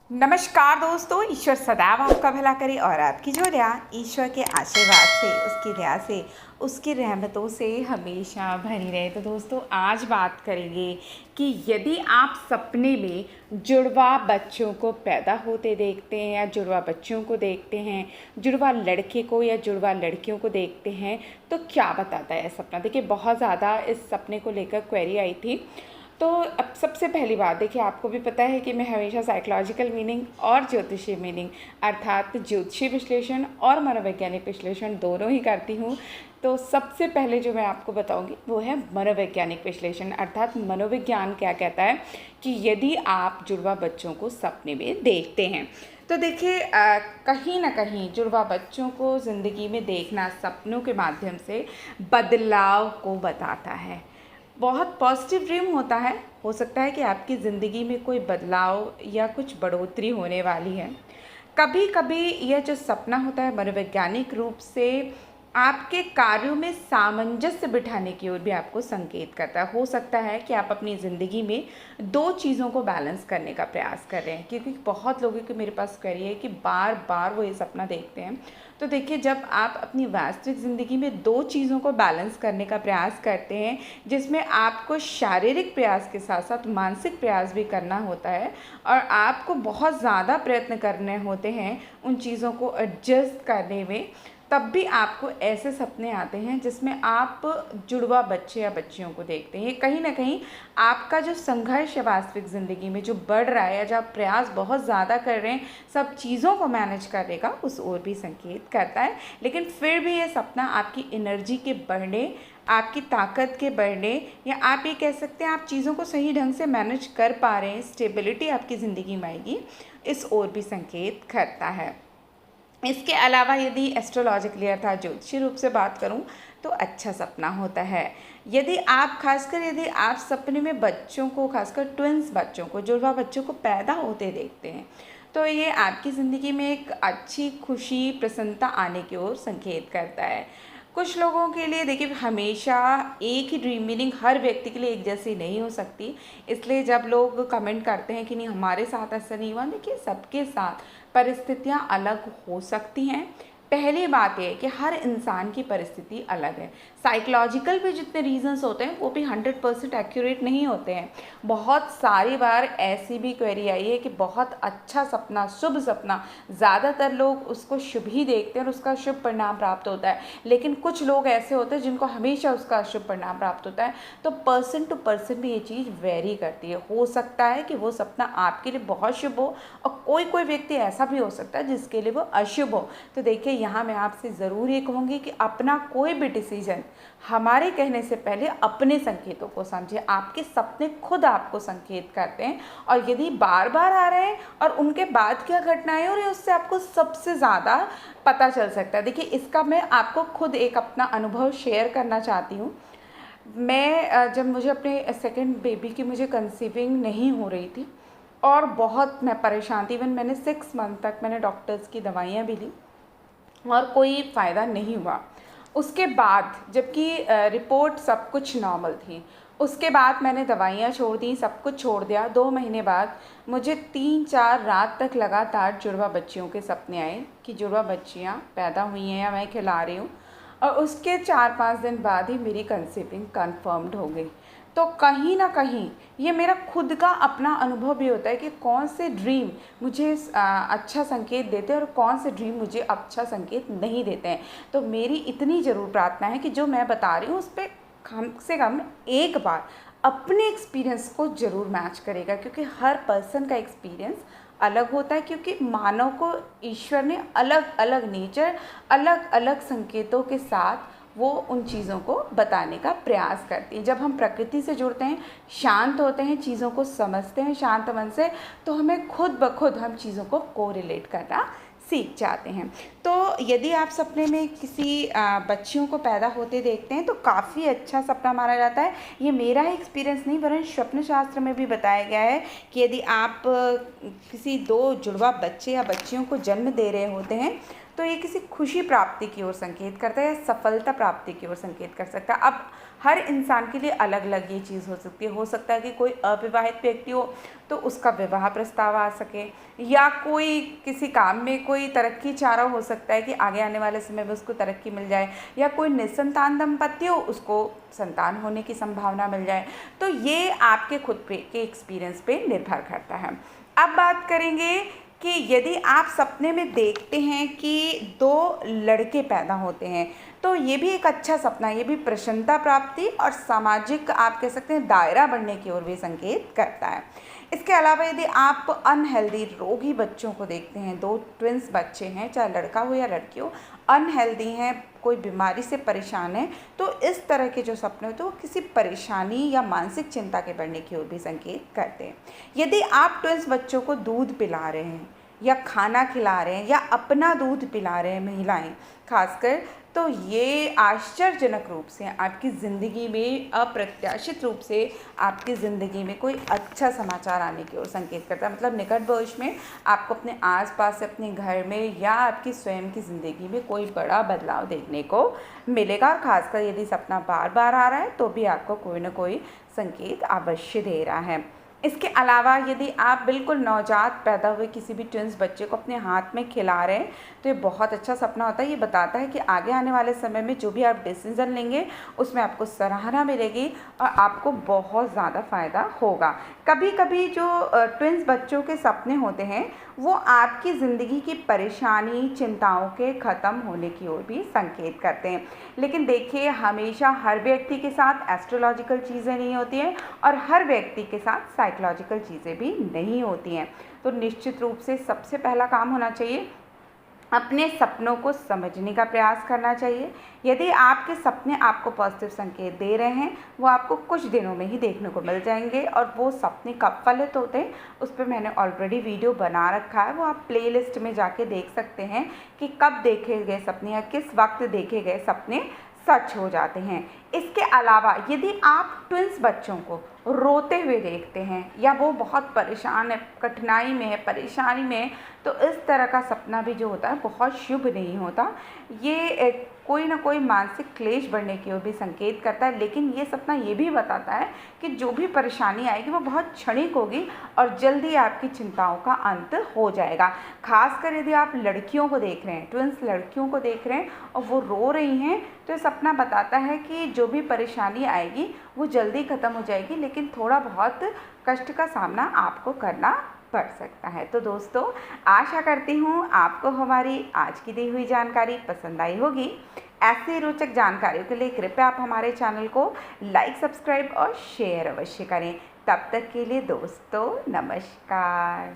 नमस्कार दोस्तों, ईश्वर सदैव आपका भला करे और आपकी जो दया ईश्वर के आशीर्वाद से, उसकी दया से, उसकी रहमतों से हमेशा भरी रहे। तो दोस्तों आज बात करेंगे कि यदि आप सपने में जुड़वा बच्चों को पैदा होते देखते हैं या जुड़वा बच्चों को देखते हैं, जुड़वा लड़के को या जुड़वा लड़कियों को देखते हैं, तो क्या बताता है सपना। देखिए बहुत ज़्यादा इस सपने को लेकर क्वेरी आई थी। तो अब सबसे पहली बात, देखिए आपको भी पता है कि मैं हमेशा साइकोलॉजिकल मीनिंग और ज्योतिषीय मीनिंग अर्थात ज्योतिषीय विश्लेषण और मनोवैज्ञानिक विश्लेषण दोनों ही करती हूँ। तो सबसे पहले जो मैं आपको बताऊंगी वो है मनोवैज्ञानिक विश्लेषण अर्थात मनोविज्ञान क्या कहता है कि यदि आप जुड़वा बच्चों को सपने में देखते हैं तो देखिए कहीं ना कहीं जुड़वा बच्चों को ज़िंदगी में देखना सपनों के माध्यम से बदलाव को बताता है। बहुत पॉजिटिव ड्रीम होता है। हो सकता है कि आपकी ज़िंदगी में कोई बदलाव या कुछ बढ़ोतरी होने वाली है। कभी कभी यह जो सपना होता है मनोवैज्ञानिक रूप से आपके कार्यों में सामंजस्य बिठाने की ओर भी आपको संकेत करता है। हो सकता है कि आप अपनी ज़िंदगी में दो चीज़ों को बैलेंस करने का प्रयास कर रहे हैं, क्योंकि बहुत लोगों के मेरे पास क्वेरी है कि बार बार वो ये सपना देखते हैं। तो देखिए जब आप अपनी वास्तविक ज़िंदगी में दो चीज़ों को बैलेंस करने का प्रयास करते हैं, जिसमें आपको शारीरिक प्रयास के साथ साथ मानसिक प्रयास भी करना होता है और आपको बहुत ज़्यादा प्रयत्न करने होते हैं उन चीज़ों को एडजस्ट करने में, तब भी आपको ऐसे सपने आते हैं जिसमें आप जुड़वा बच्चे या बच्चियों को देखते हैं। कहीं ना कहीं आपका जो संघर्ष है वास्तविक ज़िंदगी में जो बढ़ रहा है या जो आप प्रयास बहुत ज़्यादा कर रहे हैं सब चीज़ों को मैनेज करने का, उस ओर भी संकेत करता है। लेकिन फिर भी ये सपना आपकी एनर्जी के बढ़ने, आपकी ताकत के बढ़ने, या आप ये कह सकते हैं आप चीज़ों को सही ढंग से मैनेज कर पा रहे हैं, स्टेबिलिटी आपकी ज़िंदगी में आएगी, इस ओर भी संकेत करता है। इसके अलावा यदि एस्ट्रोलॉजिकली अर्थात ज्योतिषीय रूप से बात करूं तो अच्छा सपना होता है यदि आप सपने में बच्चों को, खासकर ट्विंस बच्चों को, जुड़वा बच्चों को पैदा होते देखते हैं, तो ये आपकी ज़िंदगी में एक अच्छी खुशी, प्रसन्नता आने की ओर संकेत करता है। कुछ लोगों के लिए देखिए हमेशा एक ही ड्रीम मीनिंग हर व्यक्ति के लिए एक जैसी नहीं हो सकती, इसलिए जब लोग कमेंट करते हैं कि नहीं हमारे साथ ऐसा नहीं हुआ, देखिए सबके साथ परिस्थितियाँ अलग हो सकती हैं। पहली बात यह है कि हर इंसान की परिस्थिति अलग है। साइकोलॉजिकल भी जितने रीजंस होते हैं वो भी 100% एक्यूरेट नहीं होते हैं। बहुत सारी बार ऐसी भी क्वेरी आई है कि बहुत अच्छा सपना, शुभ सपना, ज़्यादातर लोग उसको शुभ ही देखते हैं और उसका शुभ परिणाम प्राप्त होता है, लेकिन कुछ लोग ऐसे होते हैं जिनको हमेशा उसका अशुभ परिणाम प्राप्त होता है। तो पर्सन टू पर्सन भी ये चीज़ वेरी करती है। हो सकता है कि वो सपना आपके लिए बहुत शुभ हो और कोई व्यक्ति ऐसा भी हो सकता है जिसके लिए वो अशुभ हो। तो देखिए यहाँ मैं आपसे ज़रूर ये कहूँगी कि अपना कोई भी डिसीजन हमारे कहने से पहले अपने संकेतों को समझें। आपके सपने खुद आपको संकेत करते हैं और यदि बार बार आ रहे हैं और उनके बाद क्या घटनाएं हो रही हैं उससे आपको सबसे ज़्यादा पता चल सकता है। देखिए इसका मैं आपको खुद एक अपना अनुभव शेयर करना चाहती हूँ। मैं जब मुझे अपने सेकंड बेबी की मुझे कंसीविंग नहीं हो रही थी और बहुत मैं परेशान थी, इवन मैंने 6 मंथ तक मैंने डॉक्टर्स की दवाइयाँ भी ली और कोई फ़ायदा नहीं हुआ। उसके बाद जबकि रिपोर्ट सब कुछ नॉर्मल थी, उसके बाद मैंने दवाइयाँ छोड़ दी, सब कुछ छोड़ दिया। 2 महीने बाद मुझे 3-4 रात तक लगातार जुड़वा बच्चियों के सपने आए कि जुड़वा बच्चियाँ पैदा हुई हैं या मैं खिला रही हूँ, और उसके 4-5 दिन बाद ही मेरी कंसीविंग कन्फर्म्ड हो गई। तो कहीं ना कहीं ये मेरा खुद का अपना अनुभव भी होता है कि कौन से ड्रीम मुझे अच्छा संकेत देते हैं और कौन से ड्रीम मुझे अच्छा संकेत नहीं देते हैं। तो मेरी इतनी ज़रूर प्रार्थना है कि जो मैं बता रही हूँ उस पर कम से कम एक बार अपने एक्सपीरियंस को ज़रूर मैच करेगा, क्योंकि हर पर्सन का एक्सपीरियंस अलग होता है। क्योंकि मानव को ईश्वर ने अलग अलग नेचर, अलग अलग संकेतों के साथ वो उन चीज़ों को बताने का प्रयास करती हैं। जब हम प्रकृति से जुड़ते हैं, शांत होते हैं, चीज़ों को समझते हैं शांत मन से, तो हमें खुद ब खुद हम चीज़ों को कोरिलेट करना सीख जाते हैं। तो यदि आप सपने में किसी बच्चियों को पैदा होते देखते हैं तो काफ़ी अच्छा सपना माना जाता है। ये मेरा ही एक्सपीरियंस नहीं वरन स्वप्न शास्त्र में भी बताया गया है कि यदि आप किसी 2 जुड़वा बच्चे या बच्चियों को जन्म दे रहे होते हैं तो ये किसी खुशी प्राप्ति की ओर संकेत करता है या सफलता प्राप्ति की ओर संकेत कर सकता है। अब हर इंसान के लिए अलग अलग ये चीज़ हो सकती है। हो सकता है कि कोई अविवाहित व्यक्ति हो तो उसका विवाह प्रस्ताव आ सके, या कोई किसी काम में कोई तरक्की चाह रहा हो सकता है कि आगे आने वाले समय में उसको तरक्की मिल जाए, या कोई निसंतान दंपति हो उसको संतान होने की संभावना मिल जाए। तो ये आपके खुद पे के एक्सपीरियंस पे निर्भर करता है। अब बात करेंगे कि यदि आप सपने में देखते हैं कि 2 लड़के पैदा होते हैं तो ये भी एक अच्छा सपना है। ये भी प्रसन्नता प्राप्ति और सामाजिक आप कह सकते हैं दायरा बढ़ने की ओर भी संकेत करता है। इसके अलावा यदि आप अनहेल्दी रोगी बच्चों को देखते हैं, 2 ट्विंस बच्चे हैं, चाहे लड़का हो या लड़की हो, अनहेल्दी हैं, कोई बीमारी से परेशान है, तो इस तरह के जो सपने होते हैं वो किसी परेशानी या मानसिक चिंता के बढ़ने की ओर भी संकेत करते हैं। यदि आप ट्विंस बच्चों को दूध पिला रहे हैं या खाना खिला रहे हैं या अपना दूध पिला रहे हैं महिलाएं खासकर, तो ये आश्चर्यजनक रूप से आपकी ज़िंदगी में अप्रत्याशित रूप से आपकी ज़िंदगी में कोई अच्छा समाचार आने की ओर संकेत करता है। मतलब निकट भविष्य में आपको अपने आसपास अपने घर में या आपकी स्वयं की ज़िंदगी में कोई बड़ा बदलाव देखने को मिलेगा। और ख़ासकर यदि सपना बार बार आ रहा है तो भी आपको कोई ना कोई संकेत अवश्य दे रहा है। इसके अलावा यदि आप बिल्कुल नवजात पैदा हुए किसी भी ट्विंस बच्चे को अपने हाथ में खिला रहे हैं तो ये बहुत अच्छा सपना होता है। ये बताता है कि आगे आने वाले समय में जो भी आप डिसीज़न लेंगे उसमें आपको सराहना मिलेगी और आपको बहुत ज़्यादा फ़ायदा होगा। कभी कभी जो ट्विंस बच्चों के सपने होते हैं वो आपकी ज़िंदगी की परेशानी चिंताओं के ख़त्म होने की ओर भी संकेत करते हैं। लेकिन देखिए, हमेशा हर व्यक्ति के साथ एस्ट्रोलॉजिकल चीज़ें नहीं होती हैं और हर व्यक्ति के साथ साइकोलॉजिकल चीज़ें भी नहीं होती हैं। तो निश्चित रूप से सबसे पहला काम होना चाहिए अपने सपनों को समझने का प्रयास करना चाहिए। यदि आपके सपने आपको पॉजिटिव संकेत दे रहे हैं वो आपको कुछ दिनों में ही देखने को मिल जाएंगे। और वो सपने कब फलित होते हैं उस पर मैंने ऑलरेडी वीडियो बना रखा है, वो आप प्लेलिस्ट में जाके देख सकते हैं कि कब देखे गए सपने या किस वक्त देखे गए सपने सच हो जाते हैं। इसके अलावा यदि आप ट्विंस बच्चों को रोते हुए देखते हैं या वो बहुत परेशान है, कठिनाई में है, परेशानी में है, तो इस तरह का सपना भी जो होता है बहुत शुभ नहीं होता। ये कोई ना कोई मानसिक क्लेश बढ़ने की ओर भी संकेत करता है। लेकिन ये सपना ये भी बताता है कि जो भी परेशानी आएगी वो बहुत क्षणिक होगी और जल्दी आपकी चिंताओं का अंत हो जाएगा। खासकर यदि आप लड़कियों को देख रहे हैं, ट्विंस लड़कियों को देख रहे हैं और वो रो रही हैं, तो ये सपना बताता है कि जो भी परेशानी आएगी वो जल्दी ख़त्म हो जाएगी, लेकिन थोड़ा बहुत कष्ट का सामना आपको करना पड़ सकता है। तो दोस्तों, आशा करती हूँ आपको हमारी आज की दी हुई जानकारी पसंद आई होगी। ऐसे रोचक जानकारियों के लिए कृपया आप हमारे चैनल को लाइक, सब्सक्राइब और शेयर अवश्य करें। तब तक के लिए दोस्तों, नमस्कार।